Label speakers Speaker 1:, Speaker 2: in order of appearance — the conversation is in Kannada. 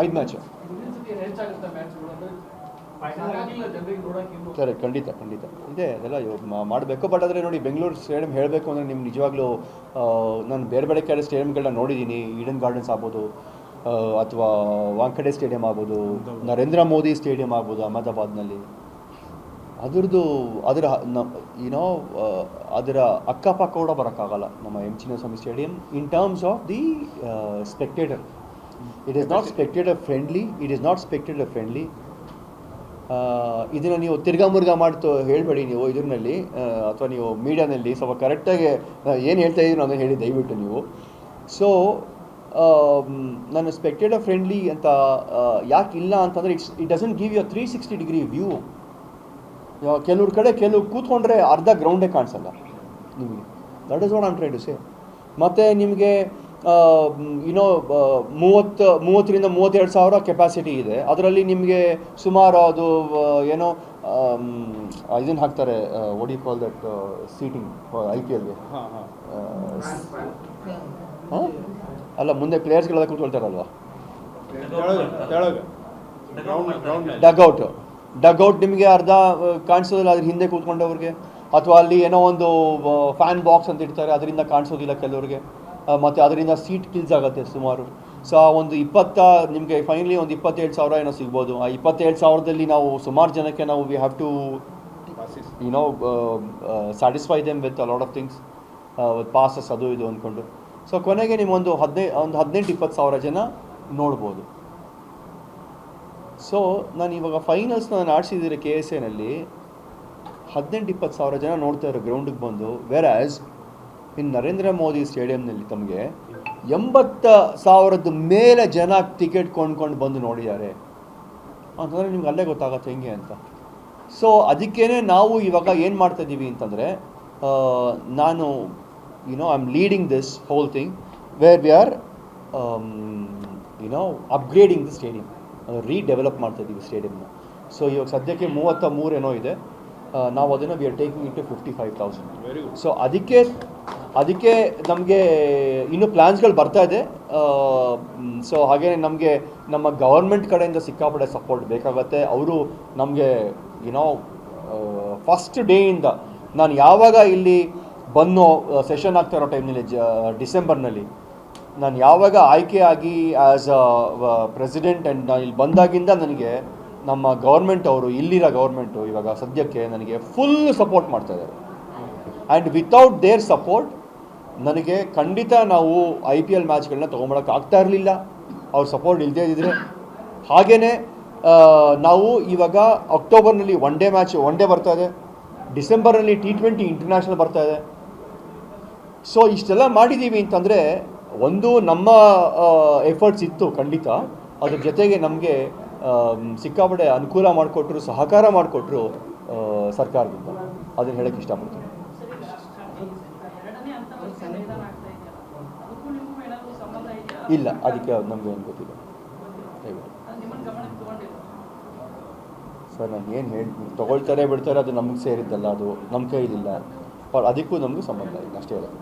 Speaker 1: 5 ಮ್ಯಾಚ್ ಸರಿ, ಖಂಡಿತ ಇದೆ, ಅದೆಲ್ಲ ಮಾಡಬೇಕು. ಬಟ್ ಆದರೆ ನೋಡಿ, ಬೆಂಗಳೂರು ಸ್ಟೇಡಿಯಂ ಹೇಳಬೇಕು ಅಂದರೆ ನಿಮ್ಗೆ ನಿಜವಾಗ್ಲೂ ನಾನು ಬೇರೆ ಬೇರೆ ಕಡೆ ಸ್ಟೇಡಿಯಂಗಳನ್ನ ನೋಡಿದ್ದೀನಿ. ಈಡನ್ ಗಾರ್ಡನ್ಸ್ ಆಗ್ಬೋದು, ಅಥವಾ ವಾಂಖೆಡೆ ಸ್ಟೇಡಿಯಂ ಆಗ್ಬೋದು, ನರೇಂದ್ರ ಮೋದಿ ಸ್ಟೇಡಿಯಂ ಆಗ್ಬೋದು ಅಹಮದಾಬಾದ್ನಲ್ಲಿ. ಅದರ ಅದರ ಅಕ್ಕಪಕ್ಕ ಕೂಡ ಬರೋಕ್ಕಾಗಲ್ಲ ನಮ್ಮ M Chinnaswamy stadium in terms of the spectator. It is not spectator friendly. ಇದನ್ನು ನೀವು ತಿರ್ಗಾಮುರ್ಗಾ ಮಾಡ್ತು ಹೇಳಬೇಡಿ ನೀವು ಇದರಲ್ಲಿ, ಅಥವಾ ನೀವು ಮೀಡಿಯಾನಲ್ಲಿ ಸ್ವಲ್ಪ ಕರೆಕ್ಟಾಗಿ ಏನು ಹೇಳ್ತಾ ಇದ್ದೀರಿ ಅನ್ನೋದು ಹೇಳಿ ದಯವಿಟ್ಟು ನೀವು. ಸೊ ನಾನು ಸ್ಪೆಕ್ಟೇಟರ್ ಫ್ರೆಂಡ್ಲಿ ಅಂತ ಯಾಕೆ ಇಲ್ಲ ಅಂತಂದರೆ it doesn't give you 360 degree view. ಕೆಲವ್ರ ಕಡೆ ಕೂತ್ಕೊಂಡ್ರೆ ಅರ್ಧ ಗ್ರೌಂಡೇ ಕಾಣಿಸಲ್ಲ ನಿಮಗೆ. That is what I am trying to say. ಮತ್ತು ನಿಮಗೆ 30ರಿಂದ 32 ಸಾವಿರ ಕೆಪಾಸಿಟಿ ಇದೆ. ಅದರಲ್ಲಿ ನಿಮಗೆ ಸುಮಾರು ಅದು ಏನೋ ಇದನ್ನು ಹಾಕ್ತಾರೆ, what you call that seating IPLಗೆ. ಅಲ್ಲ, ಮುಂದೆ ಪ್ಲೇಯರ್ಸ್ಗಳೆಲ್ಲ ಕೂತ್ಕೊಳ್ತಾರಲ್ವ, ಡಗ್ಔಟ್ ನಿಮಗೆ ಅರ್ಧ ಕಾಣಿಸೋದಿಲ್ಲ ಅದ್ರ ಹಿಂದೆ ಕೂತ್ಕೊಂಡವ್ರಿಗೆ. ಅಥವಾ ಅಲ್ಲಿ ಏನೋ ಒಂದು ಫ್ಯಾನ್ ಬಾಕ್ಸ್ ಅಂತ ಇರ್ತಾರೆ, ಅದರಿಂದ ಕಾಣಿಸೋದಿಲ್ಲ ಕೆಲವ್ರಿಗೆ. ಮತ್ತು ಅದರಿಂದ ಸೀಟ್ ಕಿಲ್ಸ್ ಆಗುತ್ತೆ ಸುಮಾರು. ಸೊ ಒಂದು ನಿಮಗೆ ಫೈನಲಿ ಒಂದು 27,000 ಏನೋ ಸಿಗ್ಬೋದು. ಆ 27,000ದಲ್ಲಿ ನಾವು ಸುಮಾರು ಜನಕ್ಕೆ ನಾವು we have to satisfy them with a lot of things, passes ಅದು ಇದು ಅಂದ್ಕೊಂಡು. ಸೊ ಕೊನೆಗೆ ನಿಮ್ಮೊಂದು 18-20,000 ಜನ ನೋಡ್ಬೋದು. ಸೊ ನಾನು ಇವಾಗ ಫೈನಲ್ಸ್ನ ನಾನು ಆಡಿಸಿದ್ದೀರಿ KSAನಲ್ಲಿ, 18-20,000 ಜನ ನೋಡ್ತಾ ಇರೋ ಗ್ರೌಂಡಿಗೆ ಬಂದು. ವೆರಾಸ್ ಇನ್ನು ನರೇಂದ್ರ ಮೋದಿ ಸ್ಟೇಡಿಯಂನಲ್ಲಿ ತಮಗೆ 80,000 ಮೇಲೆ ಜನ ಟಿಕೆಟ್ ಕೊಂಡ್ಕೊಂಡು ಬಂದು ನೋಡಿದ್ದಾರೆ ಅಂತಂದರೆ ನಿಮ್ಗೆ ಅಲ್ಲೇ ಗೊತ್ತಾಗತ್ತೆ ಹೆಂಗೆ ಅಂತ. ಸೊ ಅದಕ್ಕೇ ನಾವು ಇವಾಗ ಏನು ಮಾಡ್ತಾಯಿದ್ದೀವಿ ಅಂತಂದರೆ, ನಾನು I am leading this whole thing where we are upgrading the stadium, redevelop ಮಾಡ್ತಾಯಿದ್ದೀವಿ ಸ್ಟೇಡಿಯಮ್ನ. ಸೊ ಇವಾಗ ಸದ್ಯಕ್ಕೆ 33 ಏನೋ ಇದೆ. ನಾವು ಅದನ್ನು we are taking it to 55,000. So ಅದಕ್ಕೆ ನಮಗೆ ಇನ್ನೂ ಪ್ಲ್ಯಾನ್ಸ್ಗಳು ಬರ್ತಾ ಇದೆ. ಸೊ ಹಾಗೇ ನಮಗೆ ನಮ್ಮ ಗವರ್ಮೆಂಟ್ ಕಡೆಯಿಂದ ಸಿಕ್ಕಾಪಟ್ಟೆ ಸಪೋರ್ಟ್ ಬೇಕಾಗತ್ತೆ. ಅವರು ನಮಗೆ ಫಸ್ಟ್ ಡೇಯಿಂದ ನಾನು ಯಾವಾಗ ಇಲ್ಲಿ ಬಂದು ಸೆಷನ್ ಆಗ್ತಾ ಇರೋ ಟೈಮ್ನಲ್ಲಿ ಡಿಸೆಂಬರ್ನಲ್ಲಿ ನಾನು ಯಾವಾಗ ಆಯ್ಕೆ ಆಗಿ ಆ್ಯಸ್ ಅ ಪ್ರೆಸಿಡೆಂಟ್ ಆ್ಯಂಡ್ ನಾನು ಇಲ್ಲಿ ಬಂದಾಗಿಂದ ನನಗೆ ನಮ್ಮ ಗೌರ್ಮೆಂಟ್ ಅವರು, ಇಲ್ಲಿರೋ ಗೌರ್ಮೆಂಟು ಇವಾಗ ಸದ್ಯಕ್ಕೆ ನನಗೆ ಫುಲ್ ಸಪೋರ್ಟ್ ಮಾಡ್ತಾಯಿದ್ದಾರೆ. ಆ್ಯಂಡ್ ವಿತೌಟ್ ದೇರ್ ಸಪೋರ್ಟ್ ನನಗೆ ಖಂಡಿತ ನಾವು IPL ಮ್ಯಾಚ್ಗಳನ್ನ ತೊಗೊಂಬರೋಕ್ಕೆ ಆಗ್ತಾ ಇರಲಿಲ್ಲ, ಅವ್ರ ಸಪೋರ್ಟ್ ಇಲ್ಲದೇ ಇದ್ದಿದ್ರೆ. ಹಾಗೆಯೇ ನಾವು ಇವಾಗ ಅಕ್ಟೋಬರ್ನಲ್ಲಿ ಒನ್ ಡೇ ಬರ್ತಾ ಇದೆ, ಡಿಸೆಂಬರಲ್ಲಿ T20 ಇಂಟರ್ನ್ಯಾಷನಲ್ ಬರ್ತಾ ಇದೆ. ಸೊ ಇಷ್ಟೆಲ್ಲ ಮಾಡಿದ್ದೀವಿ ಅಂತಂದರೆ ಒಂದು ನಮ್ಮ ಎಫರ್ಟ್ಸ್ ಇತ್ತು ಖಂಡಿತ. ಅದ್ರ ಜೊತೆಗೆ ನಮಗೆ ಸಿಕ್ಕಾಪಟ್ಟೆ ಅನುಕೂಲ ಮಾಡಿಕೊಟ್ರು, ಸಹಕಾರ ಮಾಡಿಕೊಟ್ರು ಸರ್ಕಾರದಿಂದ. ಅದನ್ನು ಹೇಳೋಕ್ಕೆ ಇಷ್ಟಪಡ್ತೀನಿ. ಇಲ್ಲ, ಅದಕ್ಕೆ ನಮಗೆ ಏನು ಗೊತ್ತಿಲ್ಲ ಸರ್. ನಾನು ಏನು ತೊಗೊಳ್ತಾರೆ ಬಿಡ್ತಾರೆ ಅದು ನಮಗೆ ಸೇರಿದ್ದಲ್ಲ, ಅದು ನಮ್ಮ ಕೈಲಿಲ್ಲ. ಅದಕ್ಕೂ ನಮಗೂ ಸಂಬಂಧ ಇಲ್ಲ, ಅಷ್ಟೇ ಹೇಳೋದು.